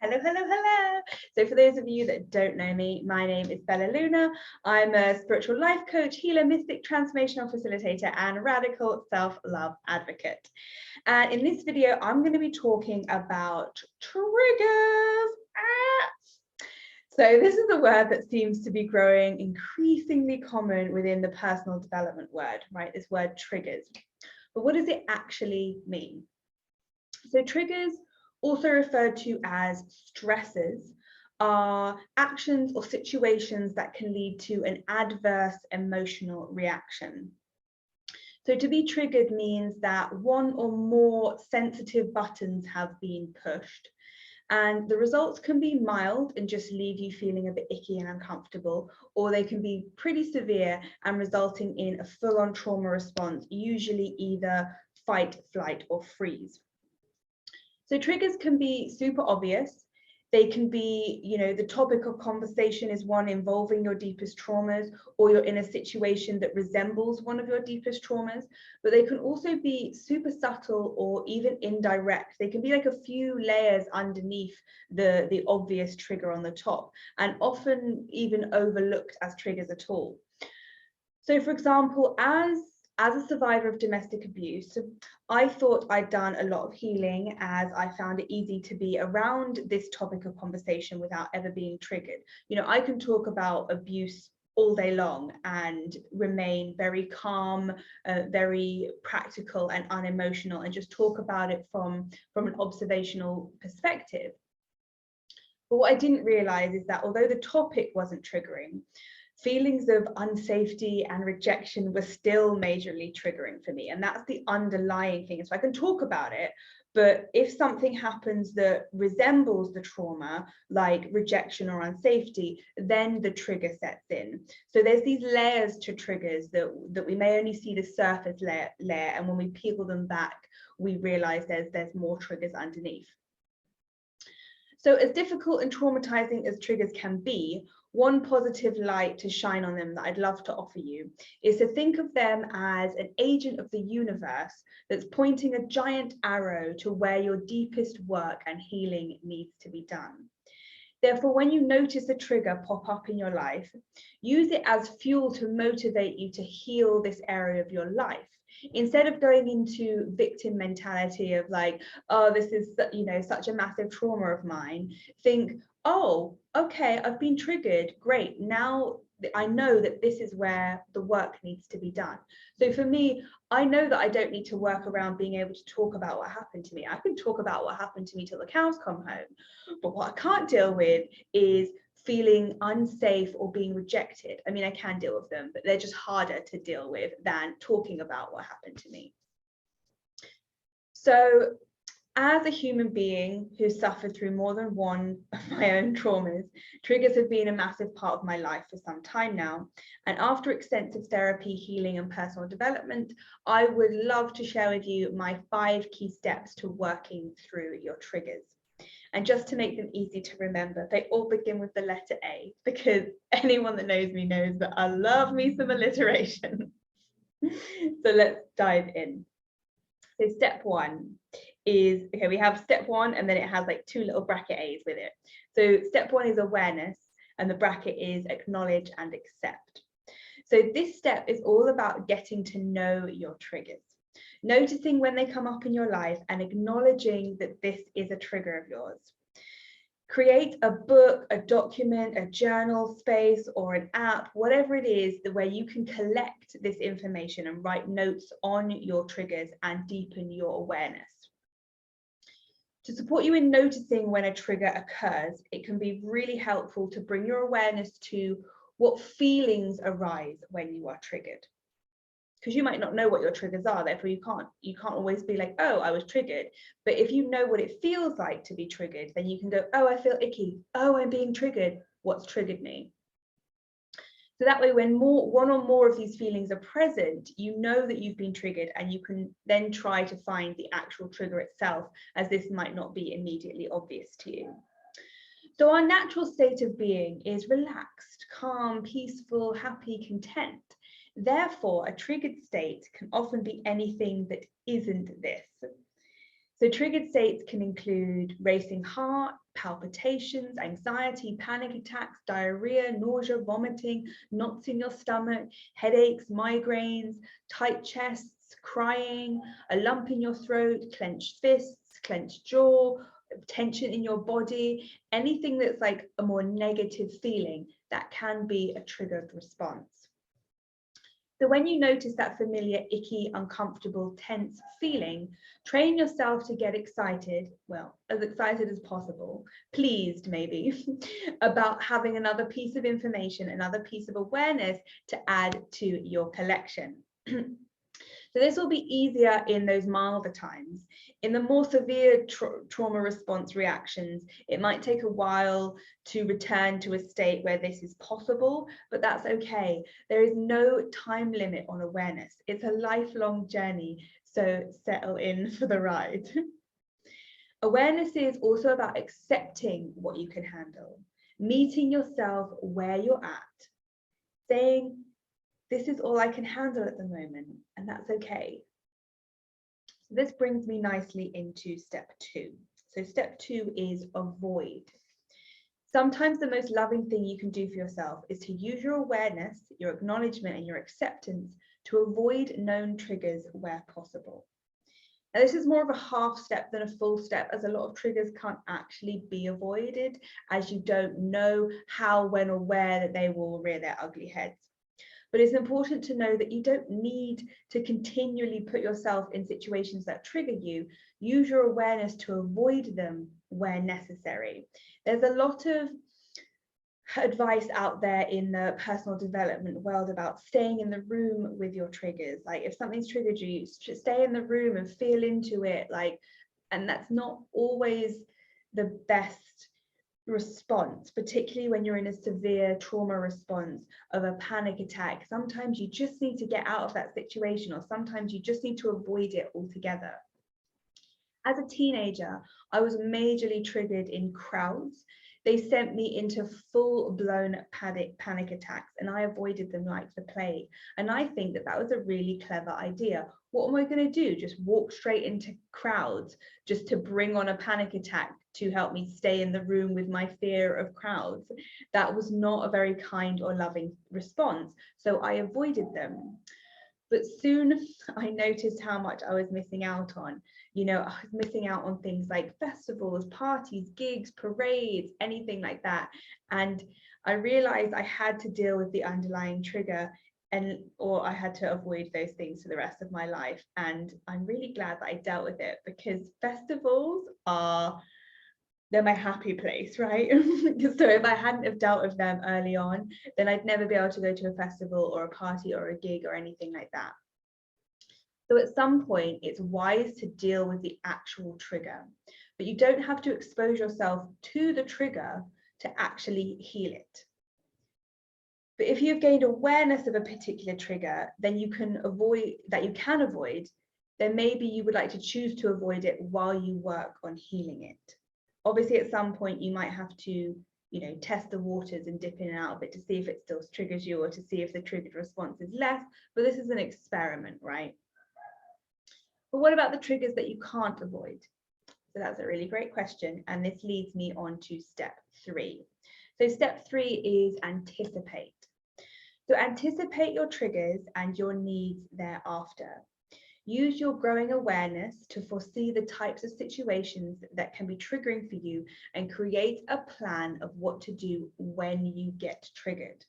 Hello, hello, hello. So for those of you that don't know me, my name is Bella Luna. I'm a spiritual life coach, healer, mystic, transformational facilitator, and radical self-love advocate. And in this video, I'm going to be talking about triggers. So this is a word that seems to be growing increasingly common within the personal development word, right? This word triggers. But what does it actually mean? So triggers, also referred to as stresses, are actions or situations that can lead to an adverse emotional reaction. So to be triggered means that one or more sensitive buttons have been pushed, and the results can be mild and just leave you feeling a bit icky and uncomfortable, or they can be pretty severe and resulting in a full-on trauma response, usually either fight, flight, or freeze. So triggers can be super obvious. They can be, the topic of conversation is one involving your deepest traumas, or you're in a situation that resembles one of your deepest traumas, but they can also be super subtle or even indirect. They can be like a few layers underneath the obvious trigger on the top, and often even overlooked as triggers at all. So for example, as a survivor of domestic abuse, I thought I'd done a lot of healing, as I found it easy to be around this topic of conversation without ever being triggered. I can talk about abuse all day long and remain very calm, very practical and unemotional, and just talk about it from an observational perspective. But what I didn't realize is that although the topic wasn't triggering, feelings of unsafety and rejection were still majorly triggering for me. And that's the underlying thing. So I can talk about it, but if something happens that resembles the trauma, like rejection or unsafety, then the trigger sets in. So there's these layers to triggers that we may only see the surface layer, and when we peel them back, we realize there's more triggers underneath. So as difficult and traumatizing as triggers can be, one positive light to shine on them that I'd love to offer you is to think of them as an agent of the universe that's pointing a giant arrow to where your deepest work and healing needs to be done. Therefore, when you notice a trigger pop up in your life, use it as fuel to motivate you to heal this area of your life. Instead of going into victim mentality of like, oh, this is, such a massive trauma of mine, think, oh, okay, I've been triggered. Great. Now I know that this is where the work needs to be done. So for me, I know that I don't need to work around being able to talk about what happened to me. I can talk about what happened to me till the cows come home. But what I can't deal with is feeling unsafe or being rejected. I mean, I can deal with them, but they're just harder to deal with than talking about what happened to me. So as a human being who suffered through more than one of my own traumas, triggers have been a massive part of my life for some time now. And after extensive therapy, healing, and personal development, I would love to share with you my 5 key steps to working through your triggers. And just to make them easy to remember, they all begin with the letter A, because anyone that knows me knows that I love me some alliteration. So let's dive in. So step 1 is, okay, we have step 1 and then it has like 2 little bracket A's with it. So step 1 is awareness, and the bracket is acknowledge and accept. So this step is all about getting to know your triggers, noticing when they come up in your life and acknowledging that this is a trigger of yours. Create a book, a document, a journal space, or an app, whatever it is, where you can collect this information and write notes on your triggers and deepen your awareness. To support you in noticing when a trigger occurs, it can be really helpful to bring your awareness to what feelings arise when you are triggered. Because you might not know what your triggers are, therefore you can't always be like, oh, I was triggered. But if you know what it feels like to be triggered, then you can go, oh, I feel icky. Oh, I'm being triggered. What's triggered me? So that way, when one or more of these feelings are present, you know that you've been triggered, and you can then try to find the actual trigger itself, as this might not be immediately obvious to you. So our natural state of being is relaxed, calm, peaceful, happy, content. Therefore, a triggered state can often be anything that isn't this. So triggered states can include racing heart, palpitations, anxiety, panic attacks, diarrhea, nausea, vomiting, knots in your stomach, headaches, migraines, tight chests, crying, a lump in your throat, clenched fists, clenched jaw, tension in your body, anything that's like a more negative feeling, that can be a triggered response. So when you notice that familiar, icky, uncomfortable, tense feeling, train yourself to get excited, well, as excited as possible, pleased maybe, about having another piece of information, another piece of awareness to add to your collection. So this will be easier in those milder times. In the more severe trauma response reactions, it might take a while to return to a state where this is possible, but that's okay. There is no time limit on awareness. It's a lifelong journey, so settle in for the ride. Awareness is also about accepting what you can handle, meeting yourself where you're at, saying, this is all I can handle at the moment, and that's okay. So this brings me nicely into step 2. So step 2 is avoid. Sometimes the most loving thing you can do for yourself is to use your awareness, your acknowledgement, and your acceptance to avoid known triggers where possible. Now, this is more of a half step than a full step, as a lot of triggers can't actually be avoided, as you don't know how, when, or where that they will rear their ugly heads. But it's important to know that you don't need to continually put yourself in situations that trigger you. Use your awareness to avoid them where necessary. There's a lot of advice out there in the personal development world about staying in the room with your triggers. Like if something's triggered you, stay in the room and feel into it. And that's not always the best response, particularly when you're in a severe trauma response of a panic attack. Sometimes you just need to get out of that situation, or sometimes you just need to avoid it altogether. As a teenager, I was majorly triggered in crowds. They sent me into full-blown panic attacks, and I avoided them like the plague. And I think that that was a really clever idea. What am I going to do? Just walk straight into crowds just to bring on a panic attack to help me stay in the room with my fear of crowds? That was not a very kind or loving response. So I avoided them. But soon I noticed how much I was missing out on. I was missing out on things like festivals, parties, gigs, parades, anything like that. And I realized I had to deal with the underlying trigger, or I had to avoid those things for the rest of my life. And I'm really glad that I dealt with it, because festivals they're my happy place, right? So if I hadn't have dealt with them early on, then I'd never be able to go to a festival or a party or a gig or anything like that. So at some point, it's wise to deal with the actual trigger, but you don't have to expose yourself to the trigger to actually heal it. But if you've gained awareness of a particular trigger, then you can avoid, then maybe you would like to choose to avoid it while you work on healing it. Obviously, at some point, you might have to, test the waters and dip in and out of it to see if it still triggers you, or to see if the triggered response is less. But this is an experiment, right? But what about the triggers that you can't avoid? So that's a really great question. And this leads me on to step 3. So step 3 is anticipate. So anticipate your triggers and your needs thereafter. Use your growing awareness to foresee the types of situations that can be triggering for you, and create a plan of what to do when you get triggered.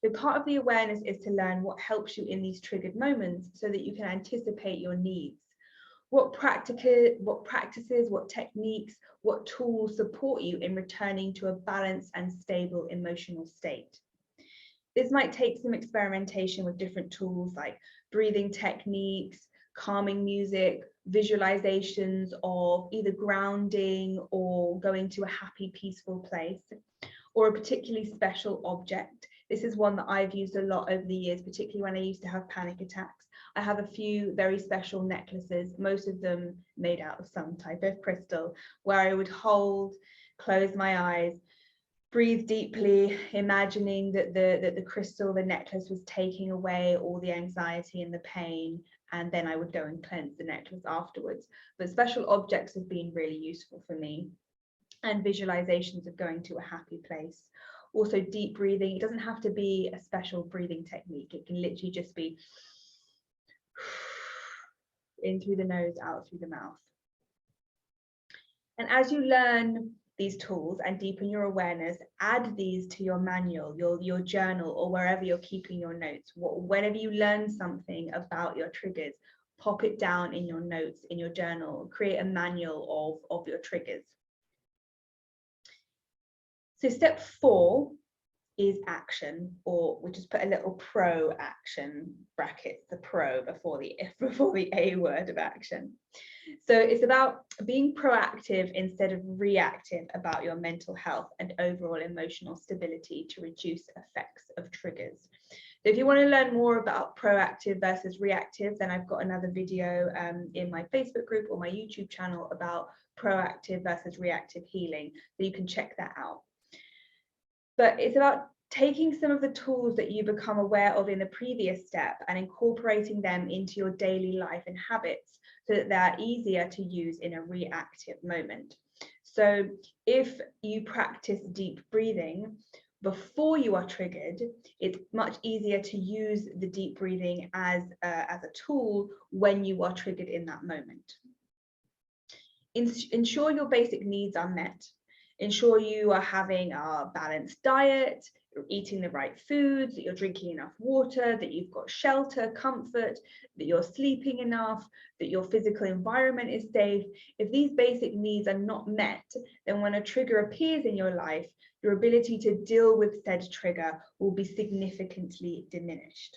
So part of the awareness is to learn what helps you in these triggered moments so that you can anticipate your needs. What practices, what techniques, what tools support you in returning to a balanced and stable emotional state. This might take some experimentation with different tools like breathing techniques, calming music, visualizations of either grounding or going to a happy, peaceful place, or a particularly special object. This is one that I've used a lot over the years, particularly when I used to have panic attacks. I have a few very special necklaces, most of them made out of some type of crystal, where I would hold, close my eyes, breathe deeply, imagining that the crystal, the necklace, was taking away all the anxiety and the pain, and then I would go and cleanse the necklace afterwards. But special objects have been really useful for me, and visualizations of going to a happy place. Also deep breathing. It doesn't have to be a special breathing technique. It can literally just be in through the nose, out through the mouth. And as you learn these tools and deepen your awareness, add these to your manual, your journal, or wherever you're keeping your notes. Whenever you learn something about your triggers, pop it down in your notes, in your journal, create a manual of your triggers. So step 4 is action, or we just put a little pro action brackets, the pro before the A word of action. So it's about being proactive instead of reactive about your mental health and overall emotional stability to reduce effects of triggers. So if you want to learn more about proactive versus reactive, then I've got another video in my Facebook group or my YouTube channel about proactive versus reactive healing, so you can check that out. But it's about taking some of the tools that you become aware of in the previous step and incorporating them into your daily life and habits so that they're easier to use in a reactive moment. So if you practice deep breathing before you are triggered, it's much easier to use the deep breathing as a tool when you are triggered in that moment. Ensure your basic needs are met. Ensure you are having a balanced diet, you're eating the right foods, that you're drinking enough water, that you've got shelter, comfort, that you're sleeping enough, that your physical environment is safe. If these basic needs are not met, then when a trigger appears in your life, your ability to deal with said trigger will be significantly diminished.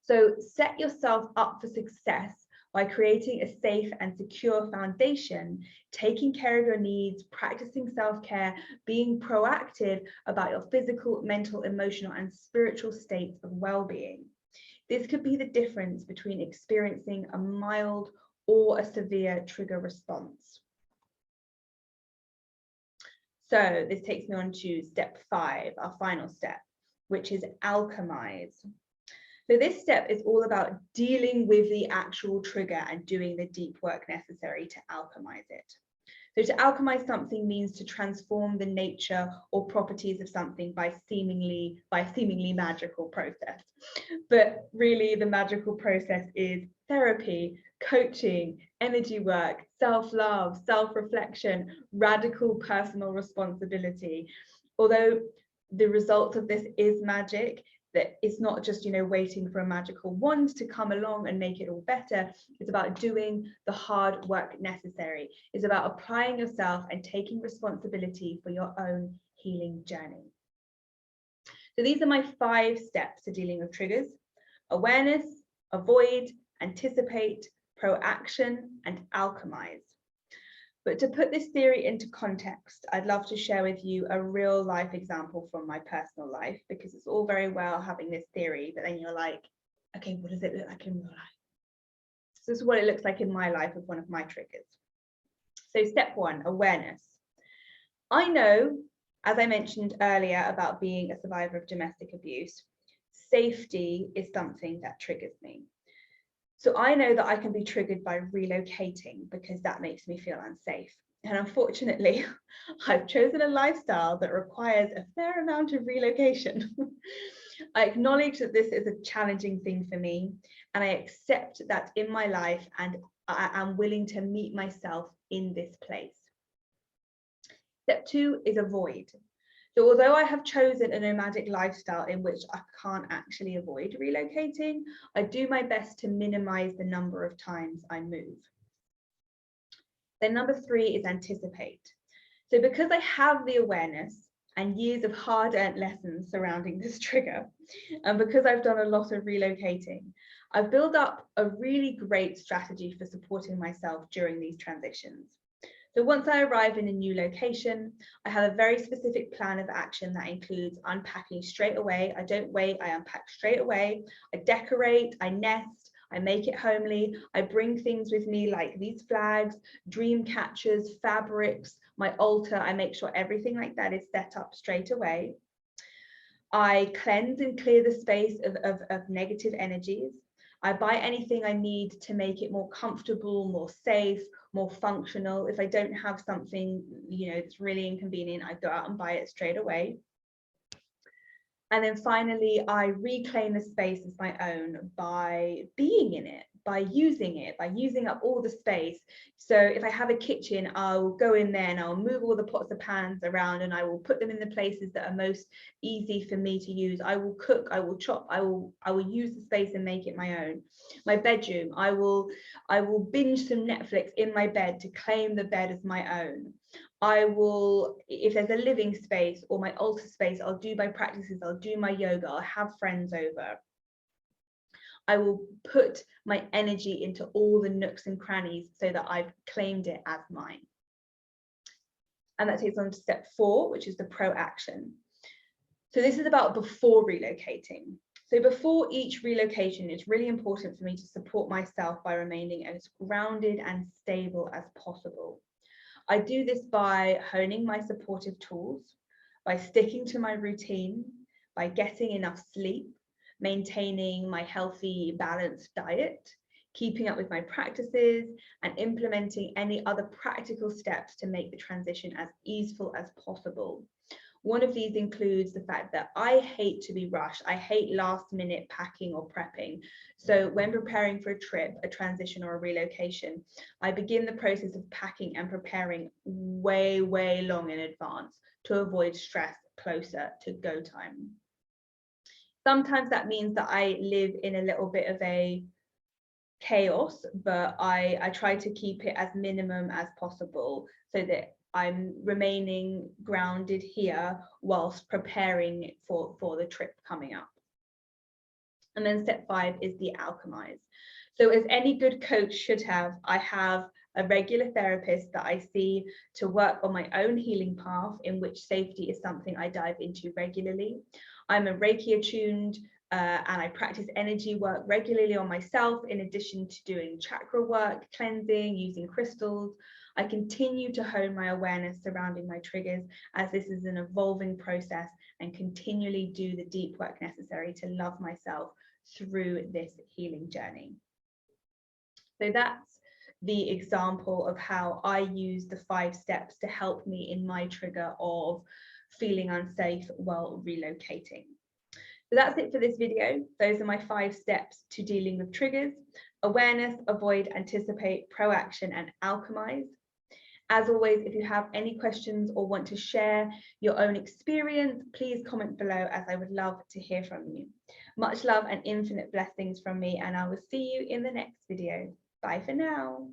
So set yourself up for success by creating a safe and secure foundation, taking care of your needs, practicing self-care, being proactive about your physical, mental, emotional, and spiritual states of well-being. This could be the difference between experiencing a mild or a severe trigger response. So this takes me on to step 5, our final step, which is alchemize. So this step is all about dealing with the actual trigger and doing the deep work necessary to alchemize it. So to alchemize something means to transform the nature or properties of something by seemingly magical process. But really the magical process is therapy, coaching, energy work, self-love, self-reflection, radical personal responsibility. Although the result of this is magic, that it's not just, waiting for a magical wand to come along and make it all better. It's about doing the hard work necessary. It's about applying yourself and taking responsibility for your own healing journey. So these are my 5 steps to dealing with triggers: awareness, avoid, anticipate, proaction, and alchemize. But to put this theory into context, I'd love to share with you a real life example from my personal life, because it's all very well having this theory, but then you're like, okay, what does it look like in real life? So this is what it looks like in my life with one of my triggers. So step 1, awareness. I know, as I mentioned earlier about being a survivor of domestic abuse, safety is something that triggers me. So I know that I can be triggered by relocating because that makes me feel unsafe. And unfortunately, I've chosen a lifestyle that requires a fair amount of relocation. I acknowledge that this is a challenging thing for me, and I accept that in my life, and I am willing to meet myself in this place. Step 2 is avoid. So although I have chosen a nomadic lifestyle in which I can't actually avoid relocating, I do my best to minimize the number of times I move. Then number 3 is anticipate. So because I have the awareness and years of hard-earned lessons surrounding this trigger, and because I've done a lot of relocating, I've built up a really great strategy for supporting myself during these transitions. So once I arrive in a new location, I have a very specific plan of action that includes unpacking straight away. I don't wait, I unpack straight away. I decorate, I nest, I make it homely. I bring things with me like these flags, dream catchers, fabrics, my altar. I make sure everything like that is set up straight away. I cleanse and clear the space of negative energies. I buy anything I need to make it more comfortable, more safe, more functional. If I don't have something, that's really inconvenient, I go out and buy it straight away. And then finally, I reclaim the space as my own by being in it, by using up all the space. So if I have a kitchen, I'll go in there and I'll move all the pots and pans around, and I will put them in the places that are most easy for me to use. I will cook, I will chop, I will use the space and make it my own. My bedroom, I will binge some Netflix in my bed to claim the bed as my own. I will, if there's a living space or my altar space, I'll do my practices, I'll do my yoga, I'll have friends over. I will put my energy into all the nooks and crannies so that I've claimed it as mine. And that takes on to step 4, which is the pro-action. So this is about before relocating. So before each relocation, it's really important for me to support myself by remaining as grounded and stable as possible. I do this by honing my supportive tools, by sticking to my routine, by getting enough sleep, maintaining my healthy, balanced diet, keeping up with my practices, and implementing any other practical steps to make the transition as easeful as possible. One of these includes the fact that I hate to be rushed. I hate last minute packing or prepping. So when preparing for a trip, a transition, or a relocation, I begin the process of packing and preparing way, way long in advance to avoid stress closer to go time. Sometimes that means that I live in a little bit of a chaos, but I try to keep it as minimum as possible so that I'm remaining grounded here whilst preparing for the trip coming up. And then step 5 is the alchemize. So as any good coach should have, I have a regular therapist that I see to work on my own healing path, in which safety is something I dive into regularly. I'm a Reiki attuned and I practice energy work regularly on myself, in addition to doing chakra work, cleansing, using crystals. I continue to hone my awareness surrounding my triggers, as this is an evolving process, and continually do the deep work necessary to love myself through this healing journey. So that's the example of how I use the 5 steps to help me in my trigger of feeling unsafe while relocating. So that's it for this video. Those are my 5 steps to dealing with triggers: awareness, avoid, anticipate, proaction, and alchemize. As always, if you have any questions or want to share your own experience, please comment below, as I would love to hear from you. Much love and infinite blessings from me, and I will see you in the next video. Bye for now.